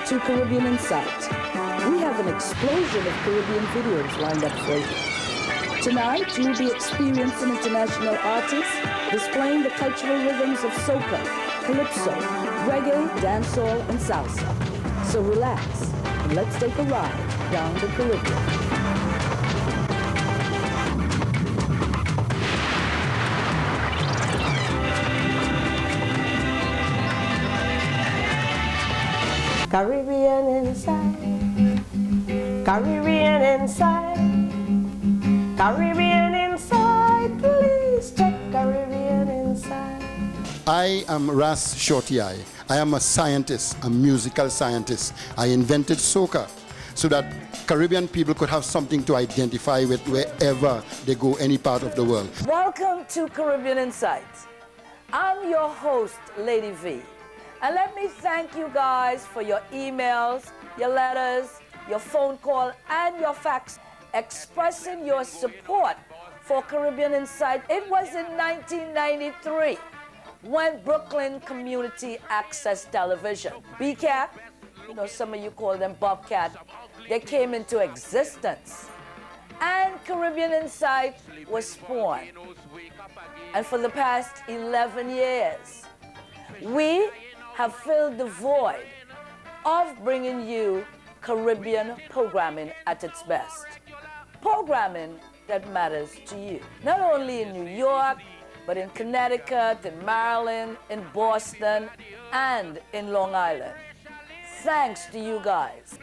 to Caribbean Insight. We have an explosion of Caribbean videos lined up for you. Tonight, you'll be experiencing international artists displaying the cultural rhythms of soca, calypso, reggae, dancehall, and salsa. So relax, and let's take a ride down the Caribbean. Caribbean inside, Caribbean inside, Caribbean inside, please check Caribbean inside. I am Ras Shorty Eye. I am a scientist, a musical scientist. I invented soca so that Caribbean people could have something to identify with wherever they go, any part of the world. Welcome to Caribbean Insights. I'm your host, Lady V. And let me thank you guys for your emails, your letters, your phone call, and your fax expressing your support for Caribbean Insight. It was in 1993 when Brooklyn Community Access Television, BCAT, you know, some of you call them Bobcat, they came into existence. And Caribbean Insight was spawned. And for the past 11 years, we have filled the void of bringing you Caribbean programming at its best. Programming that matters to you. Not only in New York, but in Connecticut, in Maryland, in Boston, and in Long Island. Thanks to you guys.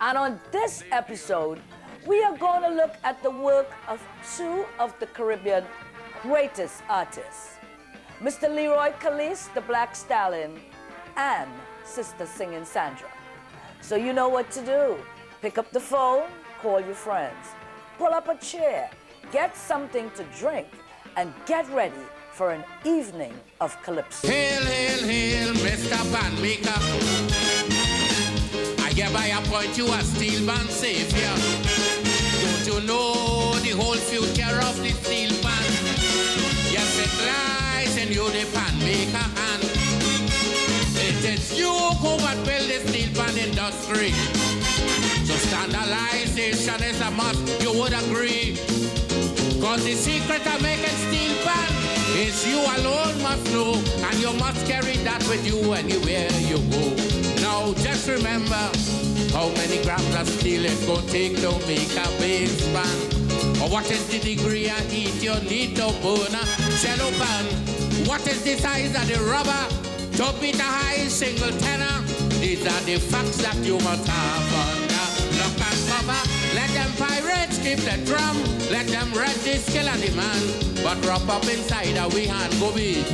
And on this episode, we are going to look at the work of two of the Caribbean greatest artists, Mr. Leroy Calise, the Black Stalin, and Sister Singing Sandra. So you know what to do. Pick up the phone, call your friends, pull up a chair, get something to drink, and get ready for an evening of calypso. Hail, hail, hail, Mr. Panmaker. I hereby appoint you as steelband savior. Don't you know the whole future of the steelband? Yes, it lies in you, the Panmaker hand. It is you who would build the steelband industry. So standardization is a must, you would agree. Cause the secret of making steelband is you alone must know, and you must carry that with you anywhere you go. Now just remember how many grams of steel it go take to make a bass band. Or what is the degree of heat you need to burn a cello band? What is the size of the rubber to beat a high single tenor? These are the facts that you must have under lock and cover. Let them pirates keep the drum, let them read the skill of the man. But wrap up inside a we hand go be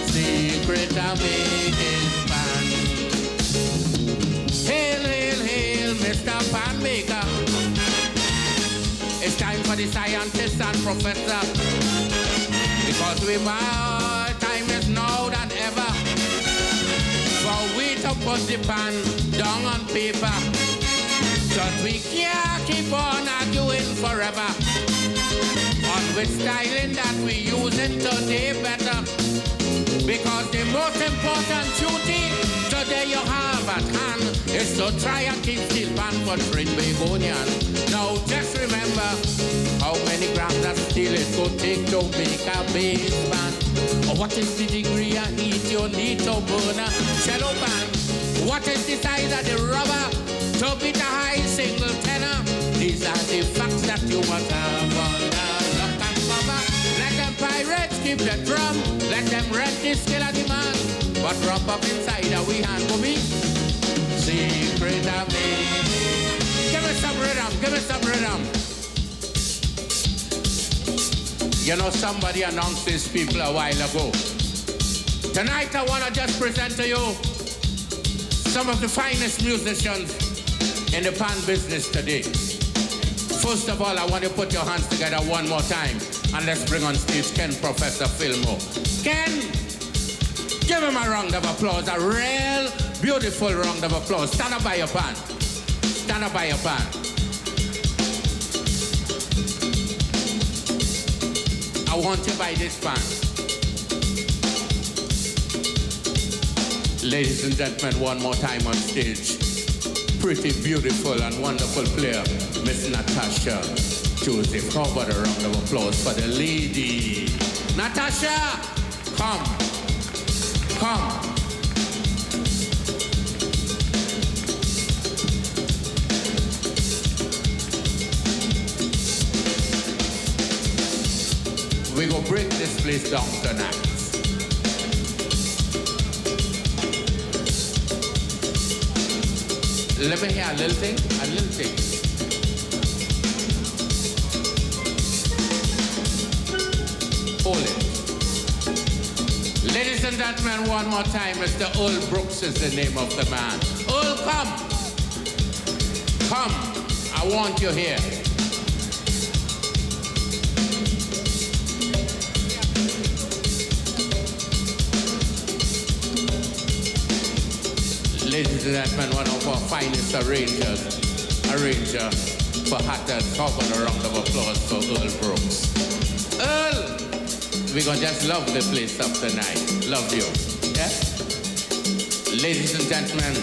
secret of making band. Hail, hail, hail, Mr. Panmaker. It's time for the scientists and professor, because we more time is now than ever for we to put the pan down on paper. Cause we can't keep on arguing forever on which styling that we using today better. Because the most important duty today you have at hand is to try and keep steelband for Trinidad. Now just remember how many grams of steel it could take to make a bass band. Or what is the degree of heat you need to burn a cello band? What is the size of the rubber to beat a high single tenor? These are the facts that you must have under lock and cover. Let them pirates keep the drum, let them read the skill of the man. But wrap up inside a we hand for me secret of me. Give me some rhythm, give me some rhythm. You know, somebody announced these people a while ago. Tonight I want to just present to you some of the finest musicians in the pan business today. First of all, I want you to put your hands together one more time, and let's bring on stage Ken Professor Fillmore. Ken, give him a round of applause, a real beautiful round of applause. Stand up by your pan. Stand up by your pan. I want you by this pan. Ladies and gentlemen, one more time on stage. pretty, beautiful, and wonderful player, Miss Natasha Joseph. How about a round of applause for the lady? Natasha, come. Come. We go break this place down tonight. Let me hear a little thing, Hold it. Ladies and gentlemen, one more time, Mr. Earl Brooks is the name of the man. Earl, come. Come, I want you here. Ladies and gentlemen, one of our finest arranger for Hatters. How about a round of applause for Earl Brooks? Earl, we're gonna just love the place up tonight. Love you. Yeah? Ladies and gentlemen,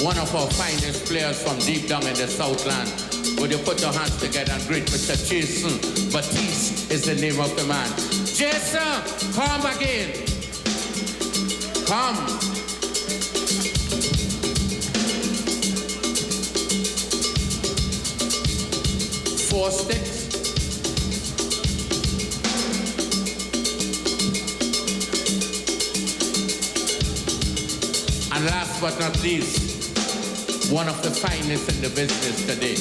one of our finest players from deep down in the Southland. Would you put your hands together and greet Mr. Jason Batiste is the name of the man. Jason, come again. Come. 4 sticks. And last but not least, one of the finest in the business today.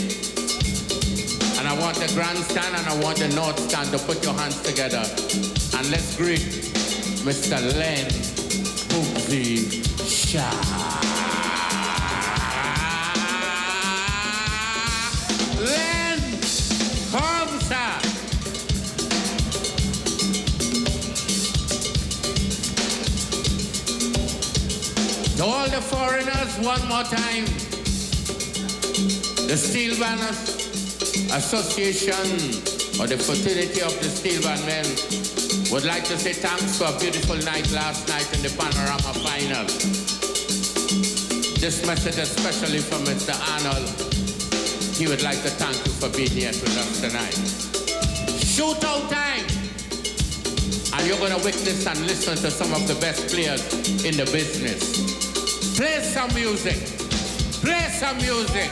And I want the grandstand and I want the north stand to put your hands together. And let's greet Mr. Len Boogsy Shah. To all the foreigners, one more time, the Steelband Association, or the fraternity of the Steelband men, would like to say thanks for a beautiful night last night in the Panorama Final. This message especially from Mr. Arnold. He would like to thank you for being here with us tonight. Shootout time! And you're going to witness and listen to some of the best players in the business. Play some music. Play some music.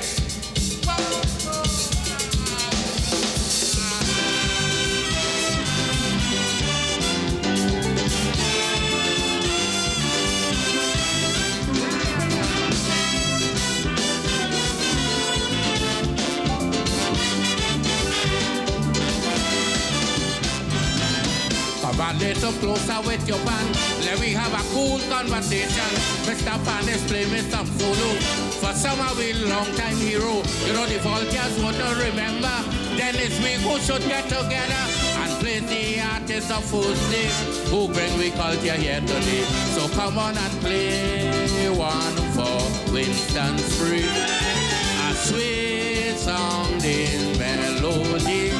Come a little closer with your band. Let me have a cool conversation. Mr. Pan is playing me some solo. For some of we long time hero. You know the volunteers wouldn't remember. Then it's we who should get together and play the artists of whose name who bring we culture here today. So come on and play one for Winston Spree. A sweet sounding melody.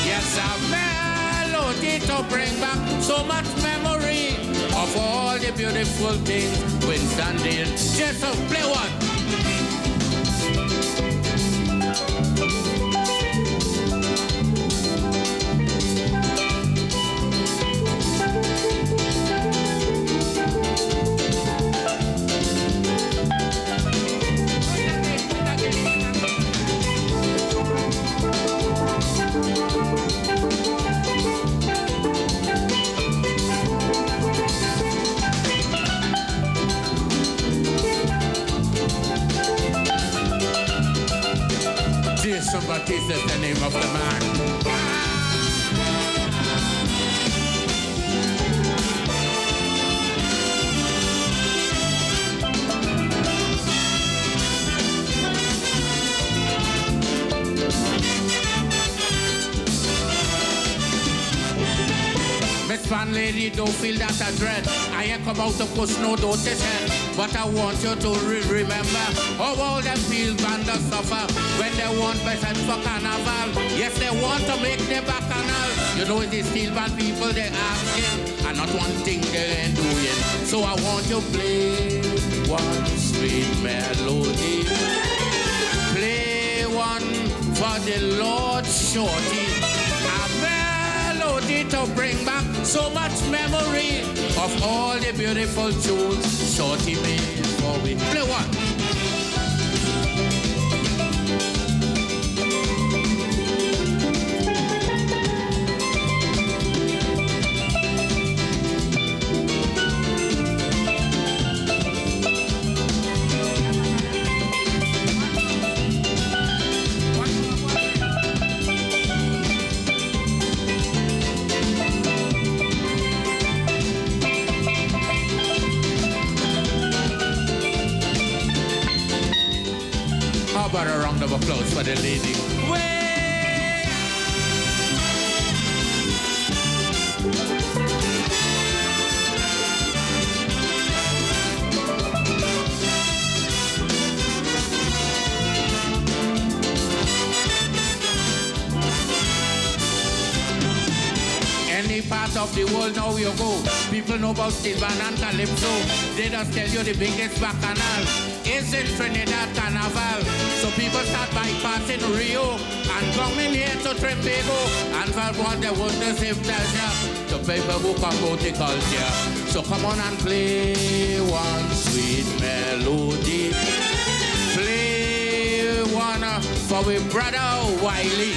Yes, a melody to bring back so much memory of all the beautiful things Winston did. Just play one. Ism Schism is the name of the man. Miss Fan Lady, don't feel that a dread. I ain't come out to push no notition, but I want you to remember how all them field banders suffer when they want better for carnival. Yes, they want to make the bacchanal. You know the steel band people, they asking, and not one thing they ain't doing. So I want you to play one sweet melody. Play one for the Lord Shorty. A melody to bring back so much memory of all the beautiful tunes Shorty made for we. Play one. How about a round of applause for the lady? Way! Any part of the world now you go, people know about steelband and Calypso. They just tell you the biggest bacchanal is in Trinidad Carnival. So people start bypassing Rio and coming here to Trinbago. And for what they want to save pleasure, the people who come out the culture. So come on and play one sweet melody. Play one for we brother Wiley.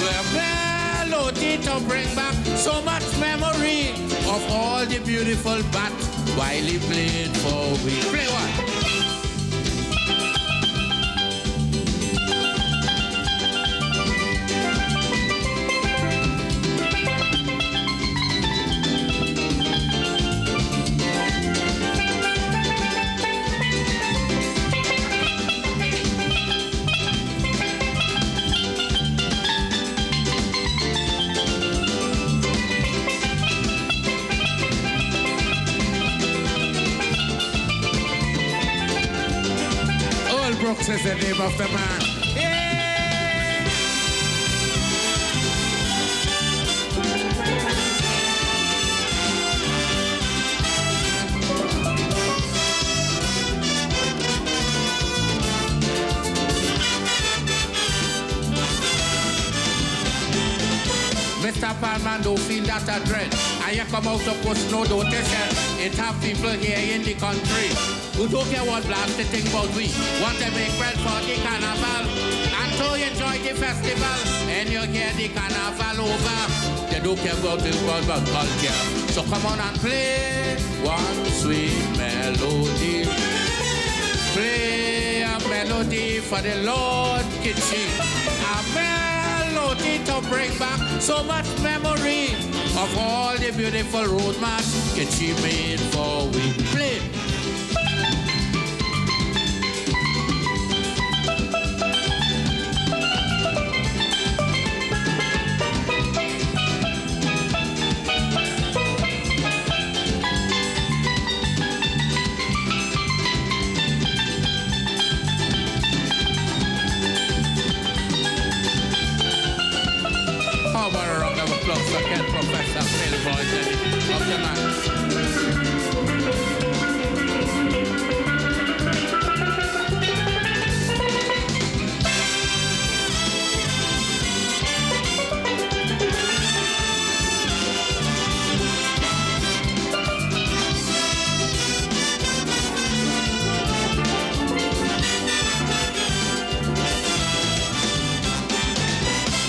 We're melody to bring back so much memory of all the beautiful bat Wiley played for we. Play one. Brooks is the name of the man. Yeah! Mr. Palman don't feel that a dread. And you come out to push no notice. It have people here in the country who don't care what blasted thing about we. Want to make bread for the carnival and to enjoy the festival. And you get the carnival over. They don't care about the world about culture. So come on and play one sweet melody. Play a melody for the Lord Kitchen. A melody to bring back so much memory of all the beautiful road march Kitchen made for we. Play. How about a round of applause for Ken Professor Phil Boyd of the night?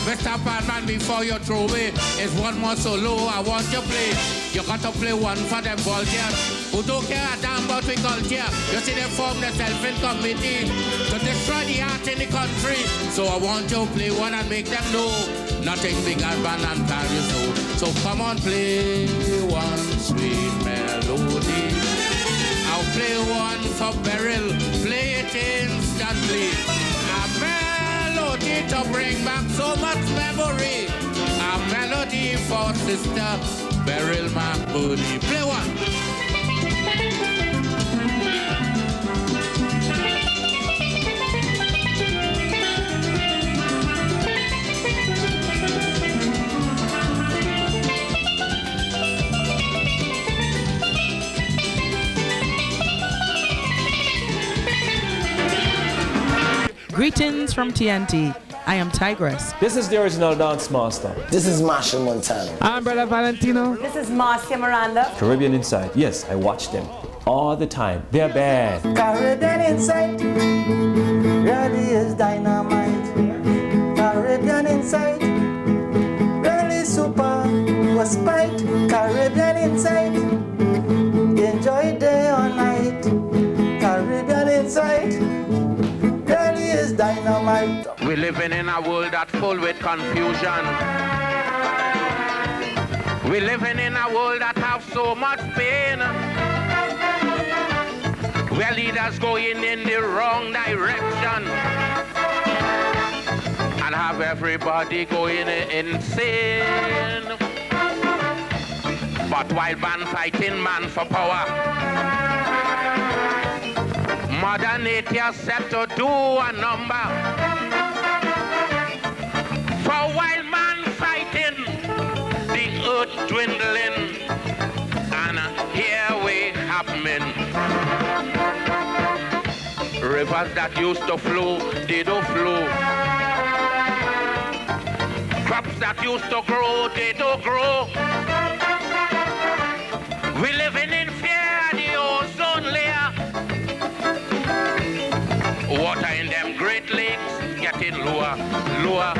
Mr. Padman, before you throw away, is one more solo I want you to play. You got to play one for them volunteers who don't care a damn about we culture. You see they form themselves in committee to destroy the art in the country. So I want you to play one and make them know nothing big as Bun Em carry you so come on, play one sweet melody. I'll play one for Beryl, play it instantly. A melody to bring back so much memory. A melody for Sister Beryl McBooney. Play one. Greetings from TNT. I am Tigress. This is the original dance master. This is Marshall Montano. I'm Brother Valentino. This is Marcia Miranda. Caribbean Inside. Yes, I watch them all the time. They're bad. Caribbean Inside really is dynamite. Caribbean Inside really super was spite. Caribbean Inside enjoy day or night. Caribbean Inside really is dynamite. We're living in a world that's full with confusion. We're living in a world that has so much pain. Where leaders going in the wrong direction and have everybody going insane. But while man fighting man for power, Mother Nature set to do a number. For while man fighting, the earth dwindling, and here we happening. Rivers that used to flow, they don't flow. Crops that used to grow, they don't grow. We living in fear, the ozone layer. Water in them Great Lakes getting lower, lower.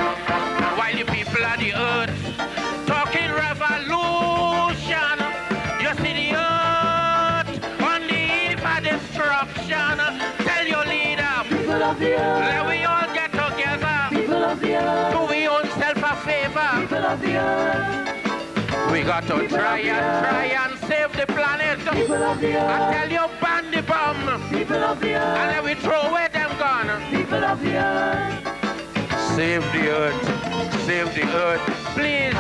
While the people of the earth talking revolution, you see the earth on the eve of destruction. Tell your leader, people of the earth, let we all get together. People of the earth, do we own self a favor? People of the earth, we got to try and save the planet. People of the earth, I tell you, ban the bomb. People of the earth, and let we throw away them gun. People of the earth, save the earth, please.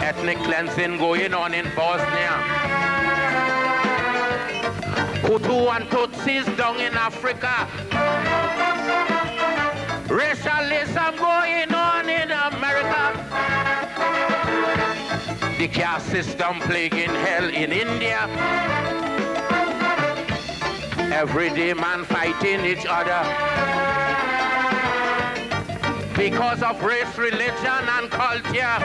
Ethnic cleansing going on in Bosnia. Hutu and Tutsis down in Africa. Racialism going on in America. The caste system plaguing hell in India. Everyday man fighting each other because of race, religion, and culture.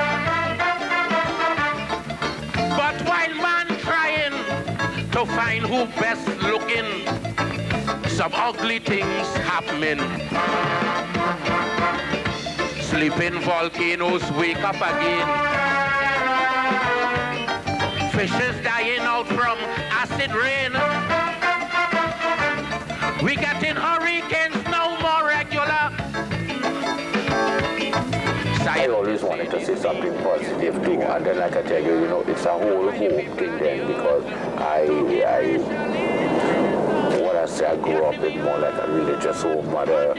But while man trying to find who best looking, some ugly things happening. Sleeping volcanoes wake up again. Fishes dying out from acid rain. We getting hurricanes now more regular. I always wanted to say something positive too, and then like I tell you, it's a whole hope thing then, because I grew up in more like a religious home, Mother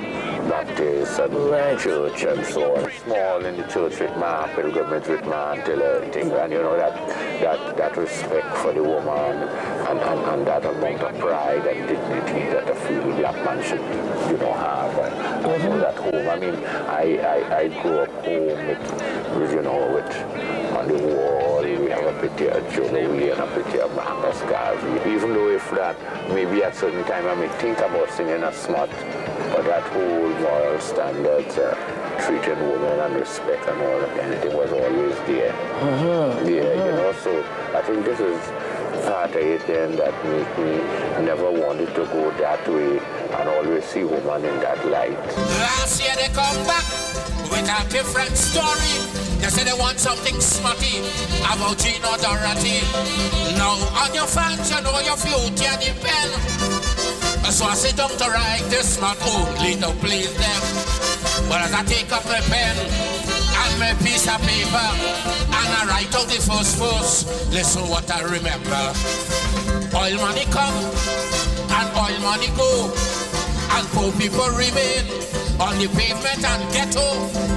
Baptist and church and so on. Small in the church with my pilgrimage with my until everything, and that respect for the woman and that amount of pride and dignity that a free black man should have. And that home, I mean, I grew up home with on the wall we have a picture of Joey and a picture of Marcus Garvey. Even though if that maybe at certain time I may think about singing a smut, but that whole moral standards, treating women and respect and all of anything was always there. So I think this is part of it then that make me never wanted to go that way and always see woman in that light. Last year they come back with a different story. They say they want something smutty about Gina Dorothy. Now on your fans, you know your future depend. So I sit down to write this smut only to please them. But as I take up my pen and my piece of paper and I write out the first verse, listen what I remember. Oil money come and oil money go, and poor people remain on the pavement and ghetto.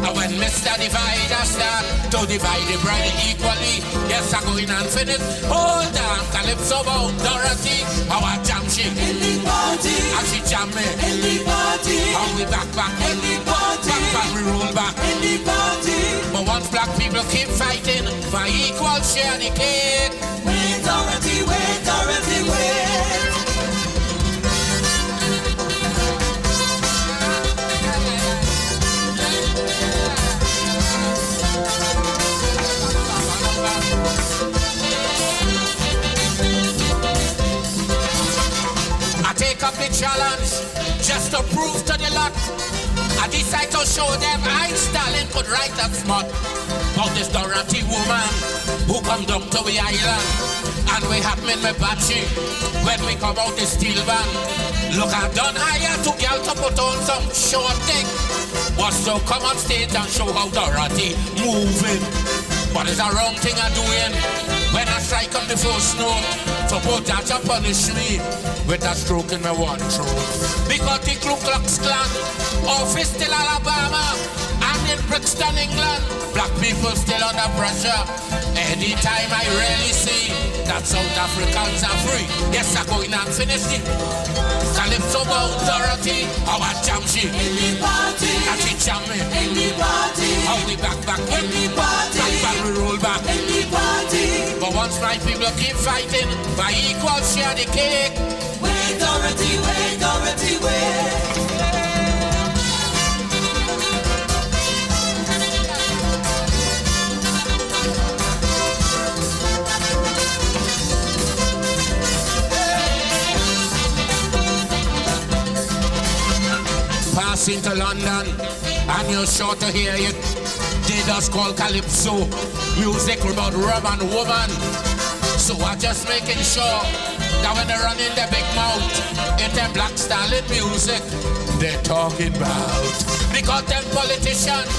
And when Mr. Divider start to divide the bride equally, yes, I go in and finish. Hold on, Calypso bound Dorothy, our jam she in the party, and she jam me in the party. And we back in the party, back we roll back in the party. But once black people keep fighting for equal share the cake. Wait, Dorothy, wait, Dorothy, wait. I take up the challenge just to prove to the lot. I decide to show them I, Stalin, could write that smart about this Dorothy woman who come down to the island. And we have me in my batchy when we come out the steel band. Look, I done hire to girl to put on some short thing. Was to come on stage and show how Dorothy moving. But it's a wrong thing I'm doing when I strike up the first note. Suppose that you punish me with a stroke in my one throat. Because the Ku Klux Klan office still Alabama and in Brixton, England, black people still under pressure. Anytime I really see that South Africans are free, yes, I go in and finish it. Calypso bound Dorothy, our jam she in the party, and she jam me in the party. How we back in the party, back we roll back in the party. But once my people keep fighting for equal share the cake. Wait, Dorothy, wait, Dorothy, wait. Pass into London and you're sure to hear it. They just call Calypso music about rum and woman. So I'm just making sure that when they run in their big mouth, it's them black Stalin music they're talking about. Because them politicians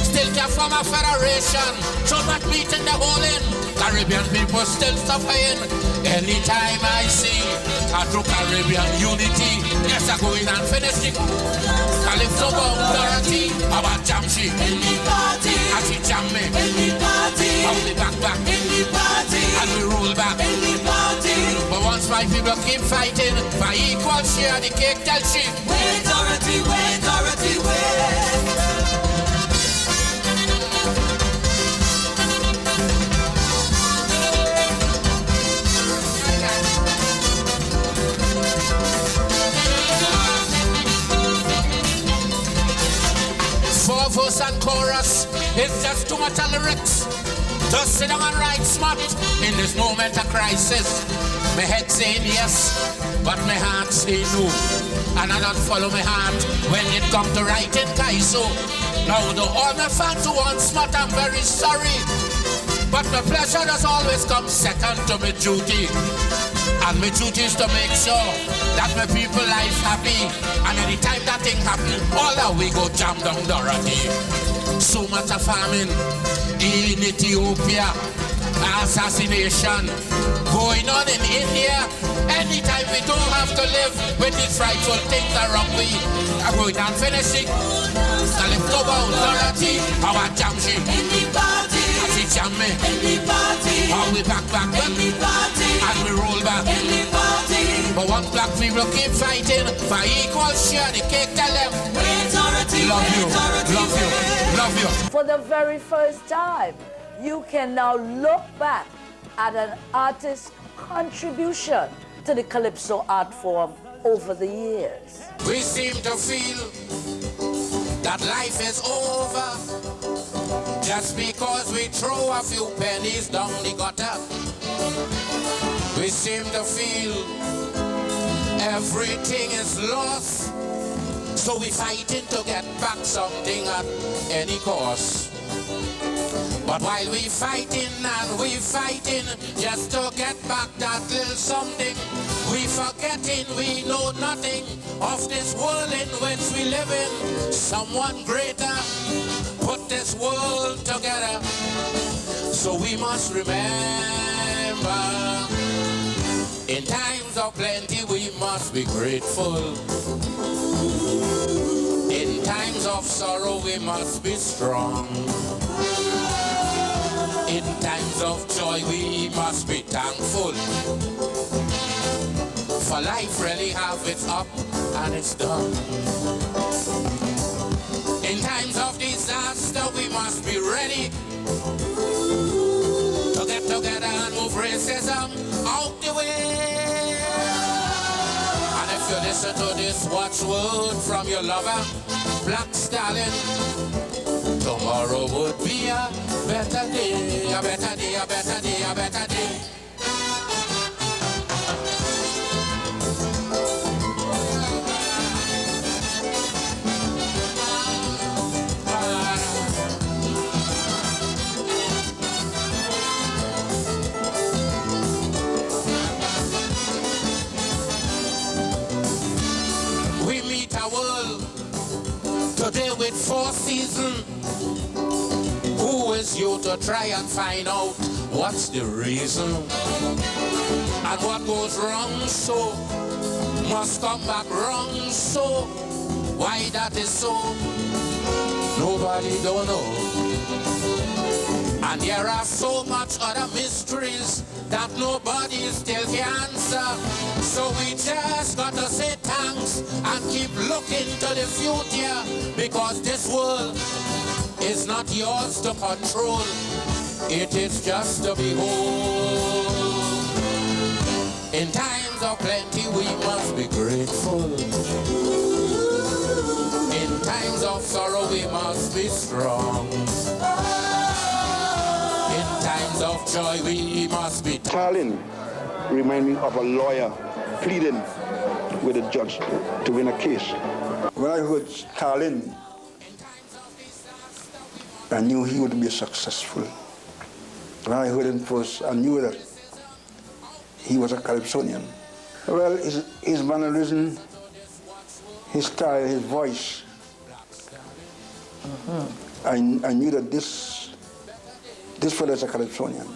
still can't form a federation. So much meat in the hole in. Caribbean people still suffering. Anytime I see a true Caribbean unity, yes, I go in and finish it. Calypso bound Dorothy, our jam she in the party, and she jam me in the party. And we back in the party, and we roll back in the party. But once my people keep fighting for equal share the cake, tell she, wait, Dorothy, wait, Dorothy, wait. Four verse and chorus, it's just too much lyrics. Just sit down and write smart in this moment of crisis. My head saying yes, but my heart say no. And I don't follow my heart when it comes to writing Kaiso. Now to all my fans who want smart, I'm very sorry. But my pleasure does always come second to my duty. And my duty is to make sure that my people life happy. And anytime that thing happen, all that we go jam down Dorothy. So much of famine in Ethiopia, assassination going on in India. Anytime we don't have to live with these frightful things around we, I'm going and finish it. Calypso bound Dorothy, our jam she in the party, and she jam me in the party. How we back in the party, and we roll back in the party. But once black people keep fighting for equal share the cake, tell them, wait, Dorothy, love you, Dorothy, love you, love you. For the very first time, you can now look back at an artist's contribution to the Calypso art form over the years. We seem to feel that life is over just because we throw a few pennies down the gutter. We seem to feel everything is lost, so we fighting to get back something at any cost. But while we fighting and we fighting just to get back that little something, we forgetting we know nothing of this world in which we live in. Someone greater put this world together, so we must remember, in times of plenty we must be grateful. In times of sorrow we must be strong. In times of joy we must be thankful. For life really have its up and it's down. In times of disaster we must be ready to get together and move racism out the way. And if you listen to this watchword from your lover, Black Stalin, tomorrow would be a better day, a better day, a better day, a better day. We meet a world today with 4 seasons. Who is you to try and find out what's the reason? And what goes wrong so must come back wrong so. Why that is so, nobody don't know. And there are so much other mysteries that nobody still can answer. So we just got to say thanks and keep looking to the future, because this world is not yours to control. It is just to behold. In times of plenty we must be grateful. In times of sorrow we must be strong. In times of joy we must be... Stalin remind me of a lawyer pleading with a judge to win a case. When I heard Stalin, I knew he would be successful. When I heard him first, I knew that he was a Calypsonian. Well, his mannerism, his style, his voice, I knew that this fellow is a Calypsonian.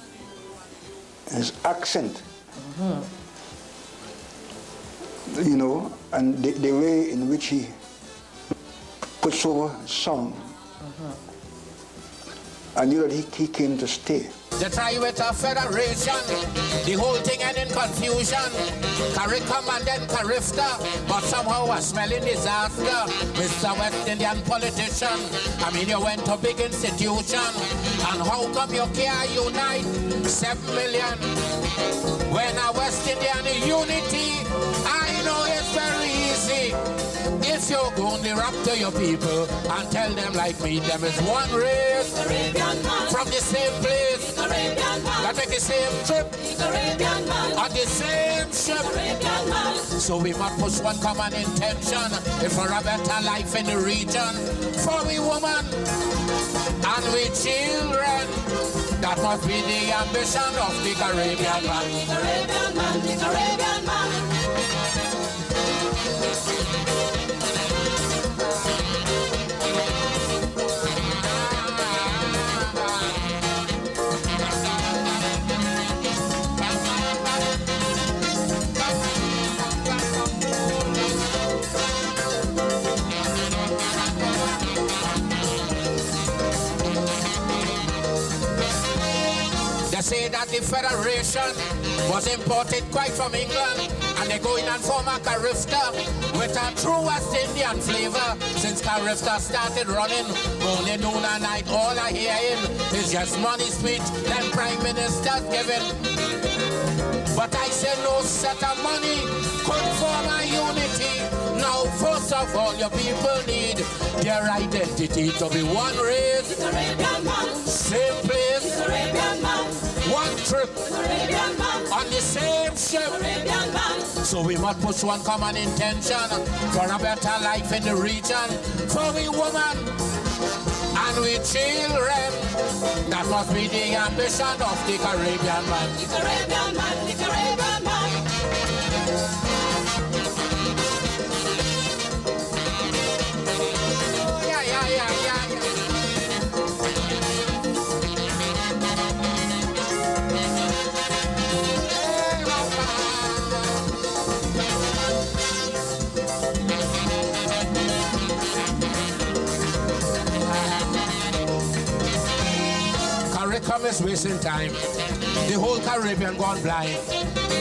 His accent, you know, and the way in which he puts over song, I knew that he came to stay. They try with a federation, the whole thing end in confusion. CARICOM and then CARIFTA, but somehow a smelling disaster. Mr. West Indian politician, I mean you went to big institution, and how come you can't unite 7 million? When a West Indian unity, I know it's very easy. If you go on the rap to your people and tell them like me, them is one race, from the same place, that make the same trip, on the same ship. So we must push one common intention, for a better life in the region, for we women and we children. That must be the ambition of the Caribbean man. The Caribbean man, the Caribbean man. Say that the Federation was imported quite from England, and they go in and form a CARIFTA with a true West Indian flavor. Since CARIFTA started running, morning, noon and night, all I hear him is just money speech, then Prime Minister's giving. But I say no set of money could form a unity. Now, first of all, your people need their identity to be one race, same place, one trip, on the same ship. So we must push one common intention for a better life in the region, for we women and we children. That must be the ambition of the Caribbean man. The Caribbean man, the Caribbean man. come is wasting time. The whole Caribbean gone blind.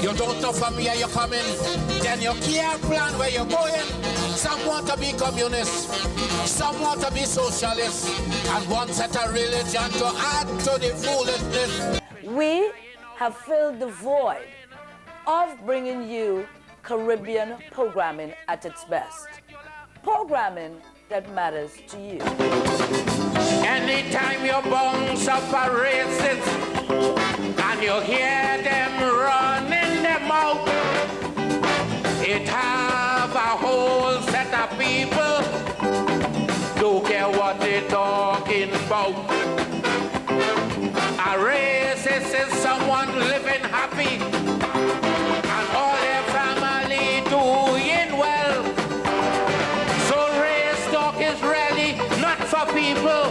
You don't know from where you're coming, then you can't plan where you're going. Some want to be communists, some want to be socialists, and one set a religion to add to the foolishness. We have filled the void of bringing you Caribbean programming at its best. Programming that matters to you. Anytime you bounce up a racist and you hear them running them out, it have a whole set of people don't care what they're talking about. A racist is someone living happy and all their family doing well. So race talk is really not for people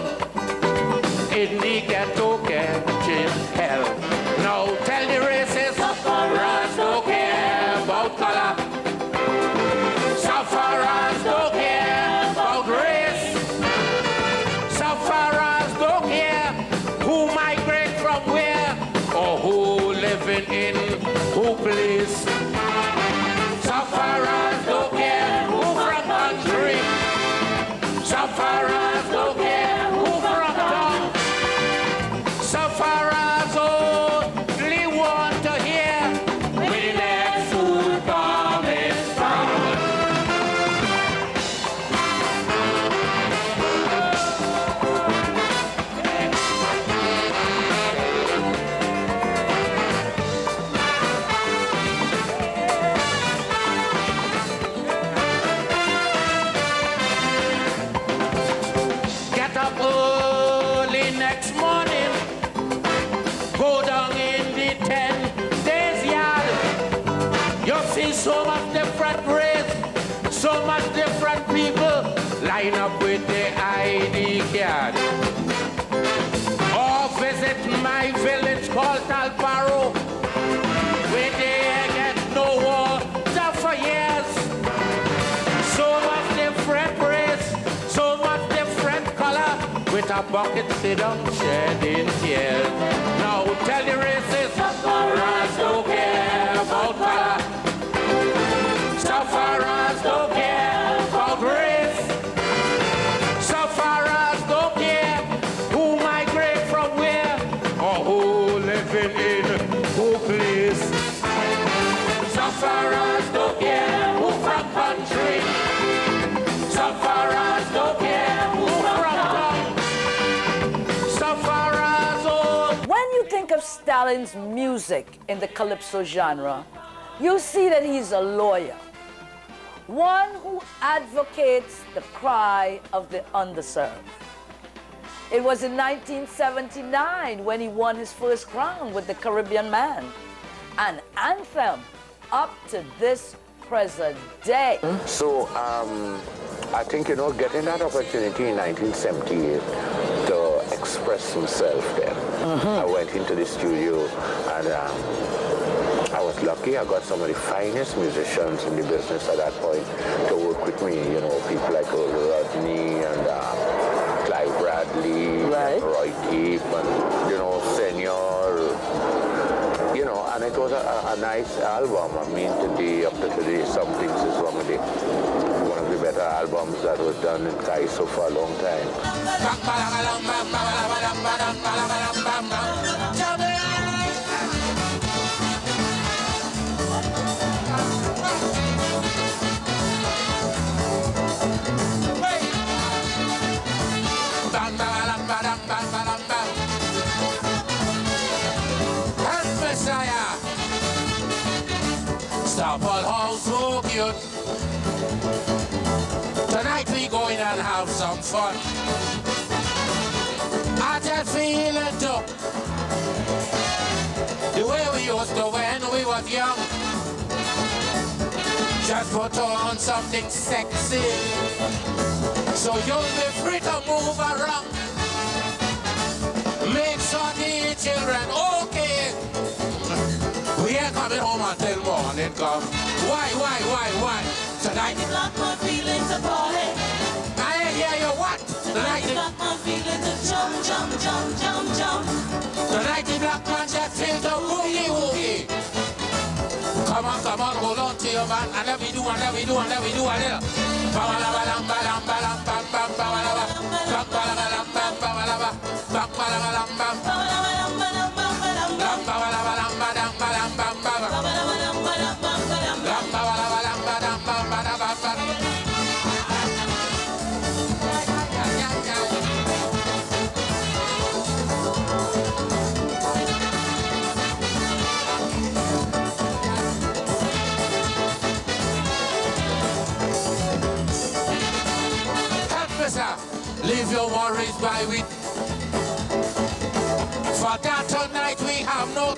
in the ghetto catching hell. Now tell the racists, sufferers don't care about color. Sufferers don't care about race. Sufferers don't care who migrate from where or who living in who place. Sufferers don't care who from country. Sufferers don't care who from town. Sufferers only want to hear where the next food coming from. Get up early next morning, go down in the 10 days yard. You see so much different race, so much different people line up with the ID card. Or visit my village called Talparo, where they get no water for years. So much different race, so much different color, with a bucket sit down shedding tears. Now tell the racists, sufferers don't care about color. Sufferers don't care about race. Sufferers don't care who migrate from where or who living in who place. Sufferers don't care who from country. Sufferers don't care who from town. Sufferers When you think of Stalin's music in the Calypso genre, you see that he's a lawyer, one who advocates the cry of the underserved. It was in 1979 when he won his first crown with the Caribbean Man, an anthem up to this present day. So I think, getting that opportunity in 1978 to express himself there. I went into the studio and I was lucky. I got some of the finest musicians in the business at that point to work with me. People like Rodney and Clive Bradley, Right. Roy Keep, and Senior. And it was a nice album. I mean, up to today, Some Things is one of the better albums that was done in Calypso for a long time. Stop all house so cute. Tonight we going and have some fun. I just feel it too. The way we used to when we was young. Just put on something sexy, so you'll be free to move around. Make sure the children okay. We ain't coming home until morning come. Why? Tonight It's not my feeling to party. I ain't hear you what? Tonight the black man feeling the jump, jump, jump, jump, jump. Tonight the black man just feels the woogie woogie. Come on, hold on to your man, and let me do a little. Leave your worries by with. For that tonight we have no.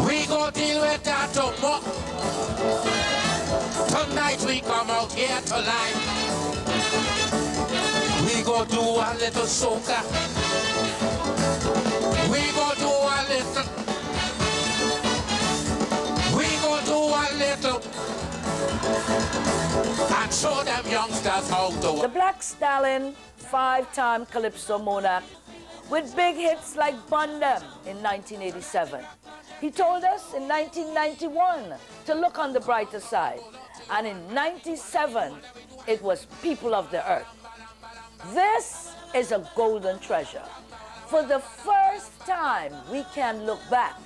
We go deal with that tomorrow. Tonight we come out here to line. We go do a little soca. We go do a little. We go do a little. And show them youngsters how to work. The Black Stalin, 5-time Calypso Monarch, with big hits like Bun Em in 1987. He told us in 1991 to look on the brighter side. And in 97, it was People of the Earth. This is a golden treasure. For the first time, we can look back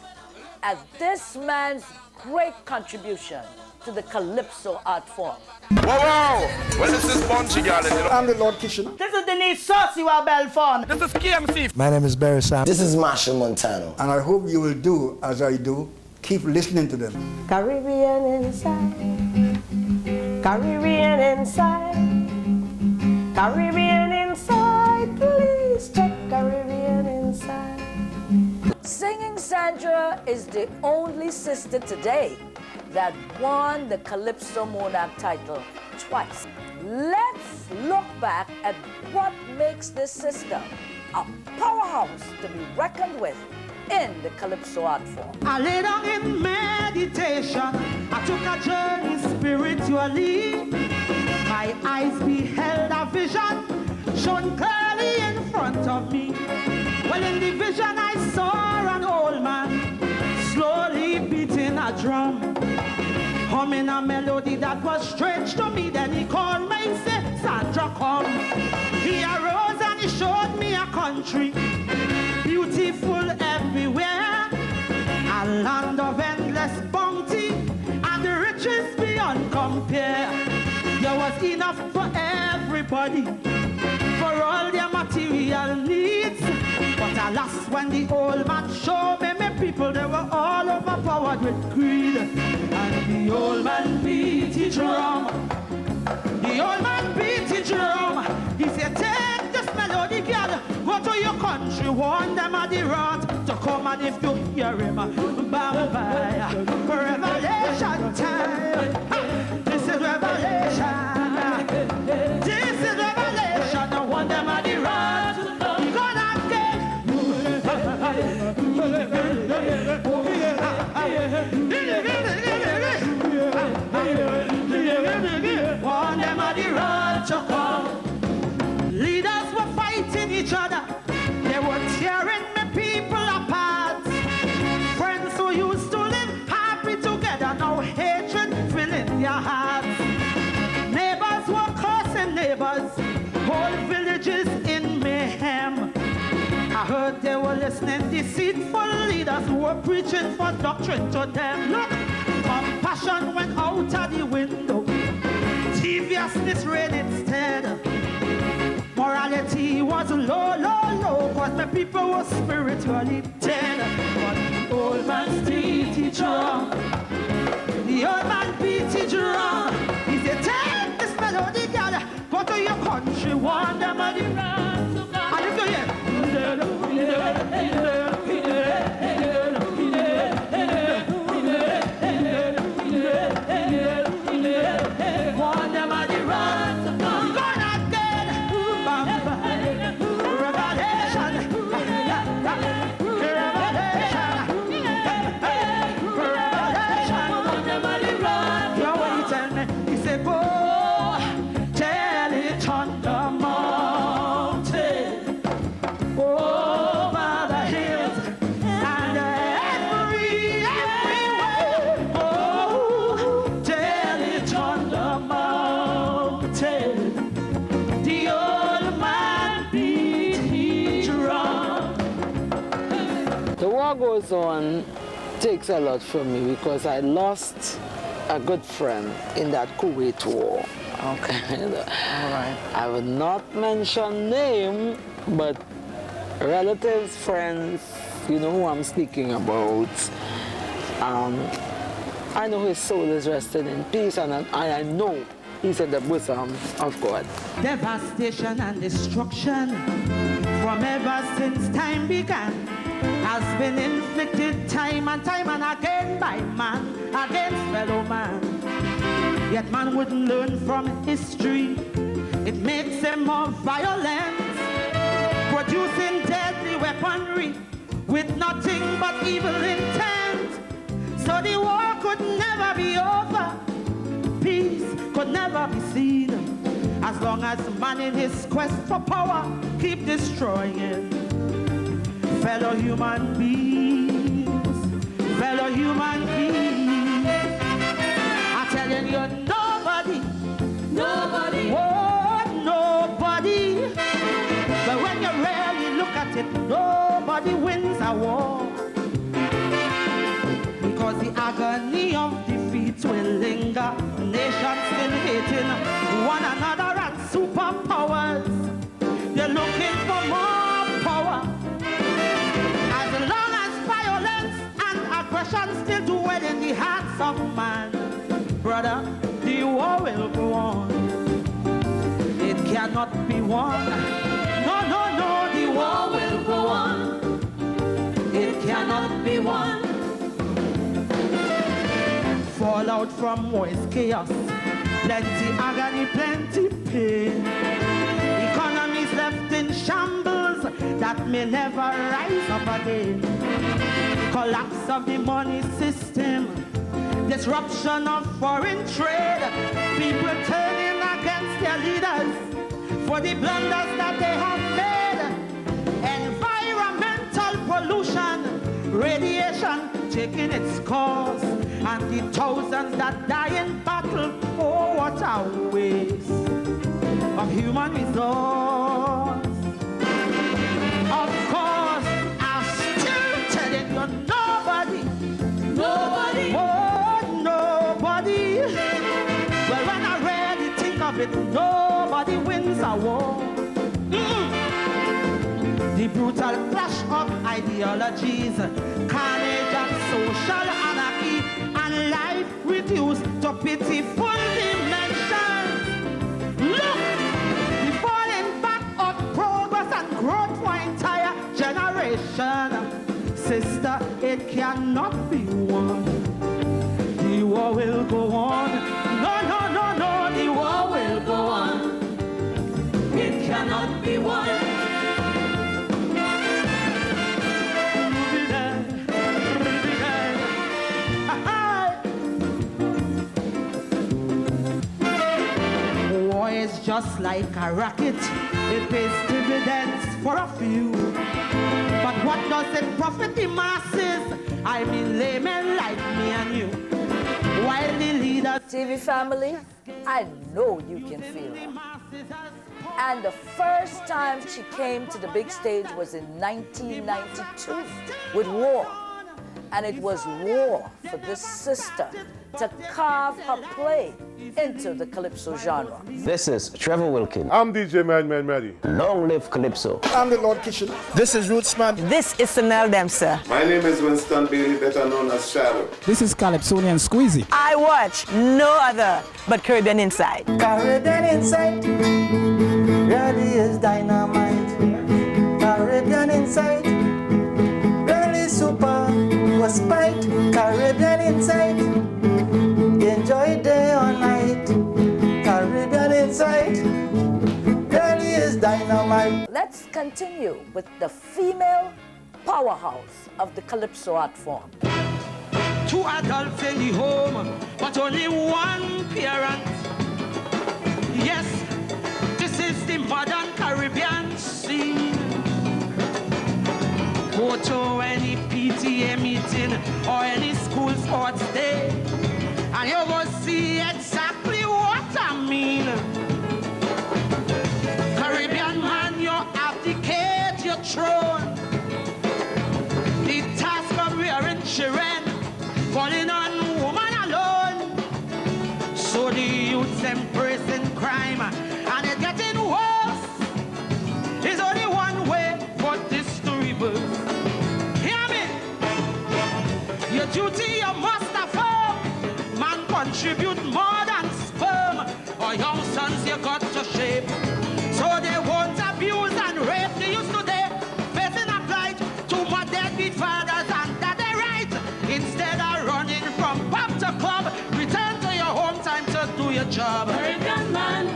at this man's great contribution to the Calypso art form. Wow! Well, this is Bunchy Garden, you know. I'm the Lord Kitchener. This is Denise Saucy wa Belfon. This is KMC. My name is Barry Sam. This is Marshall Montano. And I hope you will do as I do. Keep listening to them. Caribbean inside, Caribbean inside, Caribbean inside, please check Caribbean inside. Singing Sandra is the only sister today that won the Calypso Monarch title twice. Let's look back at what makes this sister a powerhouse to be reckoned with in the Calypso art form. I lay down in meditation. I took a journey spiritually. My eyes beheld a vision shone clearly in front of me. Well, in the vision I saw an old man slowly beating a drum, humming a melody that was strange to me. Then he called me and said, Sandra, come. He arose and he showed me a country, beautiful everywhere, a land of endless bounty and the riches beyond compare. There was enough for everybody, for all their material needs. But alas, when the old man showed me people, they were all overpowered with greed. And the old man beat his drum. The old man beat his drum. He said, take this melody, girl, go to your country, warn them of the wrath to come. And if you hear him, bye-bye, revelation time. This is revelation. This is revelation. I want them of the wrath. You're gonna get. Want them of the wrath to come. Leaders were fighting each other. They were tearing me people apart. Friends who used to live happy together, now hatred filling their hearts. Neighbors were cursing neighbors, whole villages in mayhem. I heard they were listening deceitful leaders who were preaching for doctrine to them. Look, compassion went out of the window. Deviousness reigned instead. Morality was low, low, low, cause the people were spiritually dead. But the old man beat his drum. The old man beat his drum. He said, take this melody, girl, go to your country, warn them of the wrath of God. And if you hear, warn them of the wrath of God. You're gonna get revelation. Warn them of the wrath. You're waiting. He said, go tell it on The war goes on takes a lot from me because I lost a good friend in that Kuwait war. Okay. All right. I will not mention name, but relatives, friends, you know who I'm speaking about. I know his soul is resting in peace, and I know he's in the bosom of God. Devastation and destruction from ever since time began has been inflicted time and again by man against fellow man. Yet man wouldn't learn from history. It makes him more violent, producing deadly weaponry with nothing but evil intent. So the war could never be over. Peace could never be seen as long as man in his quest for power keep destroying fellow human beings, fellow human beings. I'm telling you, nobody, oh, nobody. But when you really look at it, nobody wins a war. Because the agony of defeat will linger, nations still hating one another and superpowers. They're looking for more power. As long as violence and aggression still dwell in the hearts of man, brother, the war will go on. It cannot be won. No, the war will go on. It cannot be won. Fallout from war is chaos, plenty agony, plenty pain. Economies left in shambles that may never rise up again. Collapse of the money system, disruption of foreign trade, people turning against their leaders for the blunders that they have made. Environmental pollution, radiation taking its course, and the thousands that die in battle. Oh, what a waste of human resource. Of course, I'm still telling you, nobody, oh, nobody. Well, when I really think of it, nobody wins a war. The brutal clash of ideologies, carnage and social anarchy, and life reduced to pitiful dimensions. Look, the falling back of progress and growth for entire generation. Sister, it cannot be won. The war will go on. No, the war will go on. It cannot be won. War is just like a racket. It pays dividends for a few. But what does it profit the masses? I mean laymen like me and you. While the leaders... TV family, I know you can feel her. And the first time she came to the big stage was in 1992 with War. And it was war for this sister to carve her play into the Calypso genre. This is Trevor Wilkin. I'm DJ Madman Matty. Long live Calypso. I'm the Lord Kitchen. This is Rootsman. This is Samel Dempster. My name is Winston Bailey, better known as Shadow. This is Calypsonian Squeezy. I watch no other but Caribbean Inside. Caribbean Inside really is dynamite. Caribbean Inside really super was spite. Caribbean Inside enjoy day or night. Caribbean Inside really is dynamite. Let's continue with the female powerhouse of the Calypso art form. 2 adults in the home, but only 1 parent. Yes, this is the modern Caribbean scene. Go to any PTA meeting or any school sports day, and you will see exactly what I mean. Caribbean man, you abdicate your throne. The contribute more than sperm. Or young sons you got to shape. So they won't abuse and rape the youth today. Facing a plight to my deadbeat fathers and that they right. Instead of running from pub to club, return to your home time to do your job. Caribbean man.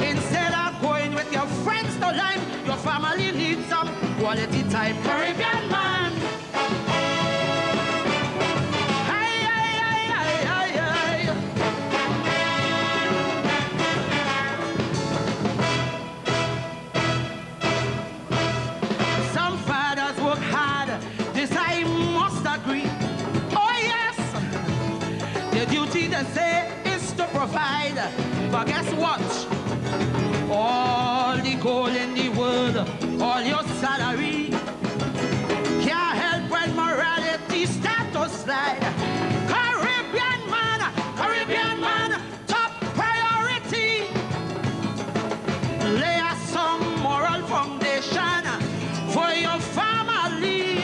Instead of going with your friends to lime, your family needs some quality time. Caribbean man. Some fathers work hard, this I must agree. Oh yes, the duty they say is to provide. But guess what? All the gold in the world, all your salary, can't help when morality start to slide. Caribbean man, top priority. Lay some moral foundation for your family.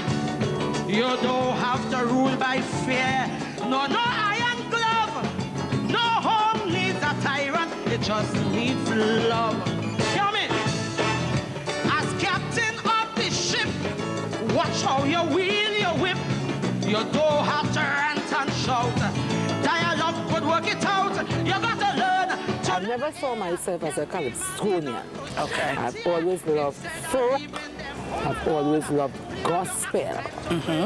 You don't have to rule by fear. No iron glove. No home needs a tyrant. It just needs love. Hear me? As captain of the ship, watch how you wheel your whip. You don't have to rant and shout. Dialogue could work it out. You got to learn to... I never saw myself as a Calypsonian. Okay. I've always loved folk. I've always loved gospel.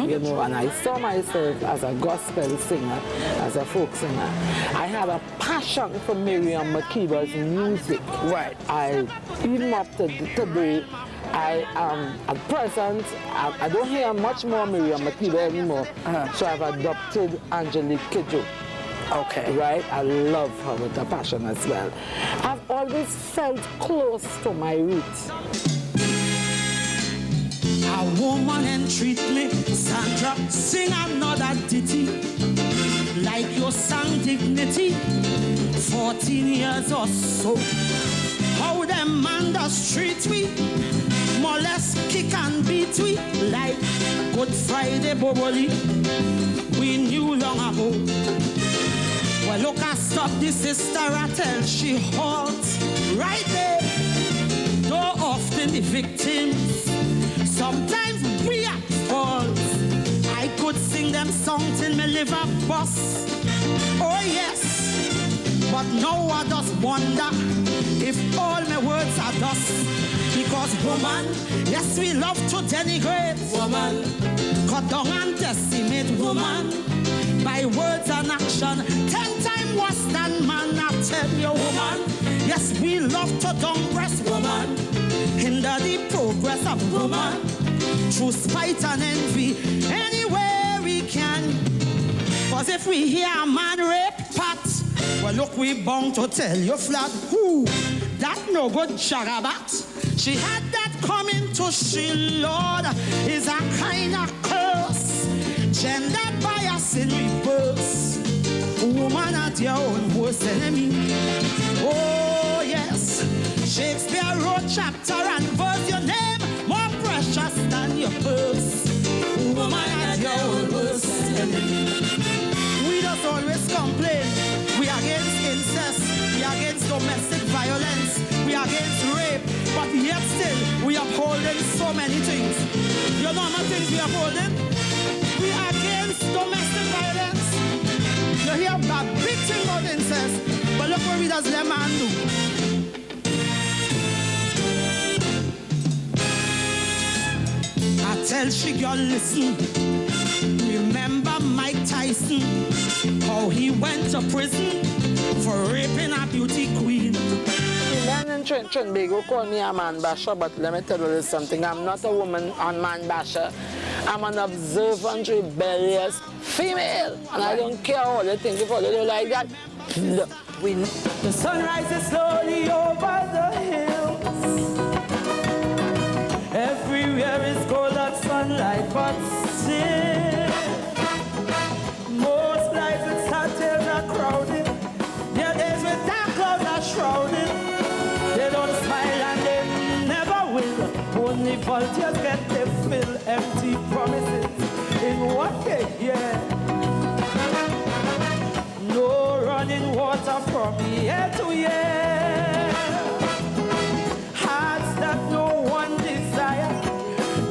You know, and I saw myself as a gospel singer, as a folk singer. I had a passion for Miriam Makeba's music. Right. Even up to today, I am at present, I don't hear much more Miriam Makeba anymore. So I've adopted Angelique Kidjo. Okay. Right? I love her with a passion as well. I've always felt close to my roots. A woman entreat me, Sandra, sing another ditty. Like your sang Dignity, 14 years or so. How them man does treat we, molest, kick and beat we. Like Good Friday Boboli, we knew long ago. Well, look, I stop the sister until she halts right there. Though often the victims, sometimes we are fault. I could sing them songs in my liver bus. Oh yes, but now I just wonder if all my words are dust. Because woman, yes, we love to denigrate woman, cut down and decimate woman by words and action. 10 times worse than man, I tell you, woman. Yes, we love to downpress woman, hinder the progress of woman through spite and envy anywhere we can. Cause if we hear a man rape Pat, well look, we bound to tell you flat, who that no good jagabat. She had that coming to she, Lord, is a kind of curse. Gender bias in reverse. Woman at your own worst enemy. Oh yes, Shakespeare wrote chapter and verse. Your name more precious than your purse. Woman at your own worst enemy. We just always complain. We against incest. We against domestic violence. We against rape. But yet still, we upholding so many things. You know how things we upholding? We against domestic violence. You hear about big thing about incest. But look what we does let man do. I tell she girl, listen. Remember Mike Tyson, how he went to prison for raping a beauty queen. The men in Trinidad call me a man basher, but let me tell you something. I'm not a woman on man basher. I'm an observant, rebellious female. And I don't care what they think. If they do like that, the sun rises slowly over the hills. Everywhere is gold and sunlight, but still most lives with sad tales are crowded. Their days with dark clouds are shrouded. They don't smile and they never will. Only vultures get their fill. Empty promises in power, yeah. No running water from year to year. Hearts that no one desire,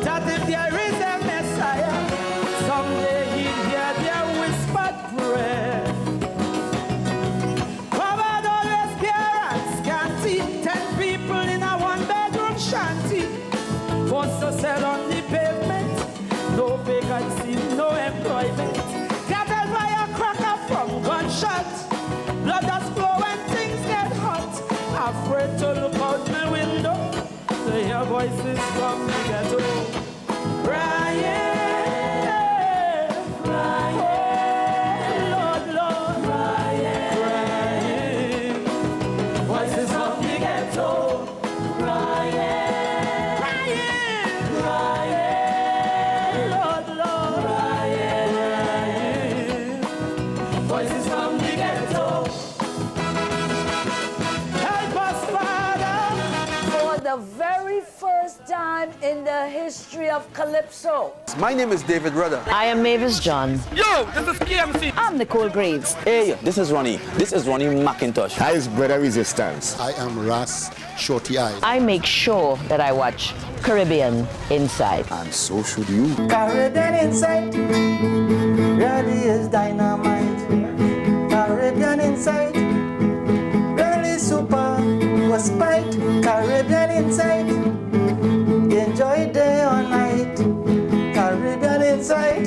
that if there is a Messiah, someday he'll hear their whispered prayer. Covered always bare and scanty, 10 people in a one-bedroom shanty. Wants to sell on the pavement, no vacancy, no employment. Cattle firecracker from gunshots, blood that's flow when things get hot. Afraid to look out my window, to hear voices from the ghetto. Crying, crying, Lord, Lord, crying, crying. Voices from the ghetto, crying. The very first time in the history of Calypso. My name is David Rudder. I am Mavis John. Yo, this is KMC. I'm Nicole Graves. Hey, this is Ronnie. This is Ronnie McIntosh. Hi, it's Brother Resistance. I am Ras Shorty Eye. I make sure that I watch Caribbean Inside. And so should you. Caribbean Inside really is dynamite. Caribbean Inside really super. Was spite. Caribbean Inside. Enjoy day or night. Caribbean Inside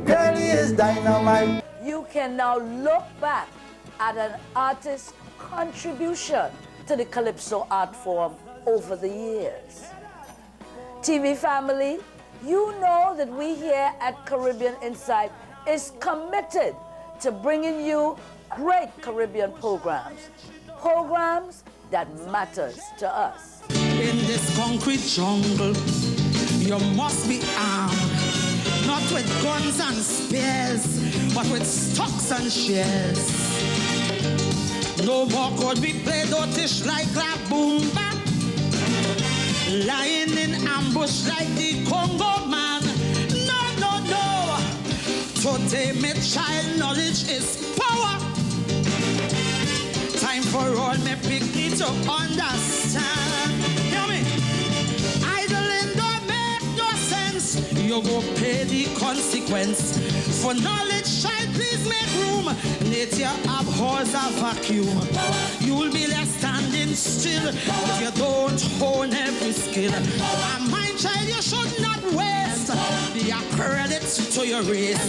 really is dynamite. You can now look back at an artist's contribution to the Calypso art form over the years. TV family, you know that we here at Caribbean Inside is committed to bringing you great Caribbean programs. Programs that matters to us. In this concrete jungle, you must be armed, not with guns and spears, but with stocks and shares. No more could we play dotish like La Boomba, lying in ambush like the Congo man. No, no, no. Today, my child knowledge is power. Time for all my picnic to understand. Hear me? Idling don't make no sense. You go pay the consequence. For knowledge, child, please make room. Nature abhors a vacuum. You'll be left standing still if you don't hone every skill. A mind, child, you should not waste the credits to your race.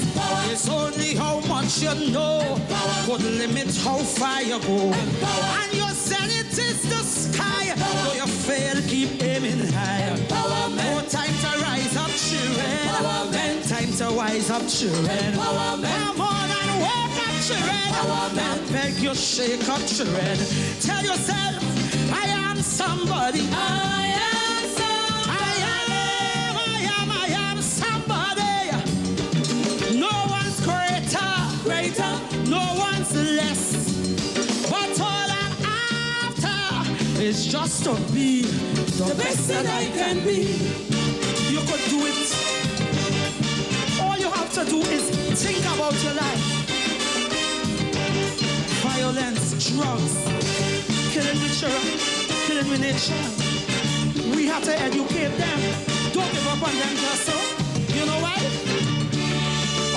It's only how much you know could limit how far you go. And you said it is the sky. Though you fail, keep aiming higher. No time to rise up, children. Time to wise up, children. Come on and wake up, children. I beg you, shake up, children. Tell yourself, I am somebody. I am somebody. No one's greater, no one's less. But all I'm after is just to be the best that I can be. You could do it. All you have to do is think about your life. Violence, drugs, killing the children, killing the nation. We have to educate them. Don't give up on them just so. You know why?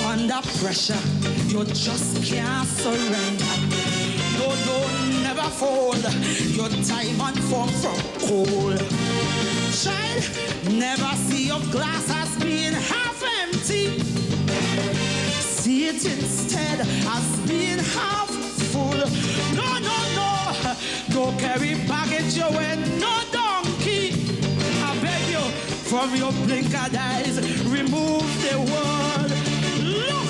Under pressure, you just can't surrender. No, never fold. Your diamond form from coal. Child, never see your glass as being half empty. See it instead as being half full. No. Don't carry baggage you when no donkey. I beg you, from your blinkered eyes, remove the word. Look,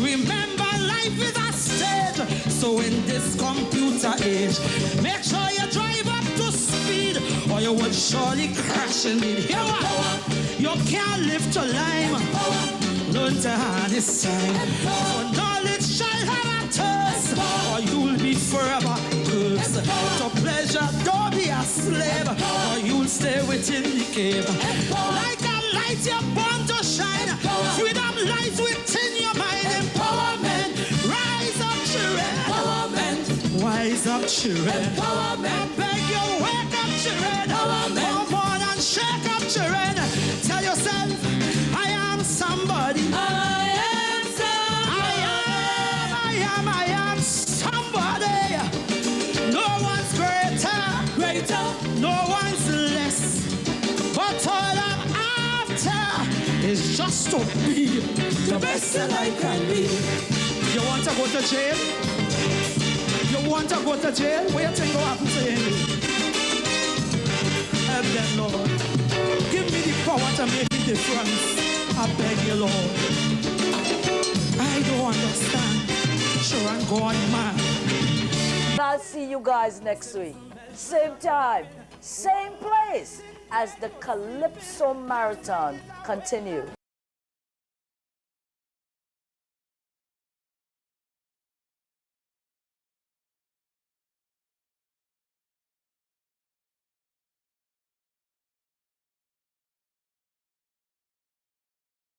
remember life is a stage. So in this computer age, make sure you drive up to speed or you would surely crash indeed. Here what? You can't live to lime. Learn to harness time. For knowledge shall have a thirst, or you'll be forever cursed. To pleasure, don't be a slave, or you'll stay within the cave. Like a light, you're born to shine. Freedom, children. Empowerment. I beg you, wake up, children. Come on and shake up, children. Tell yourself, I am somebody. I am somebody. No one's greater, no one's less. But all I'm after is just to be the best that I can be. You want to go to jail? You want to go to jail? What you think will happen to you? Help them, Lord. Give me the power to make a difference. I beg you, Lord. I don't understand. Sure, I'm going mad. I'll see you guys next week. Same time, same place as the Calypso Marathon continues.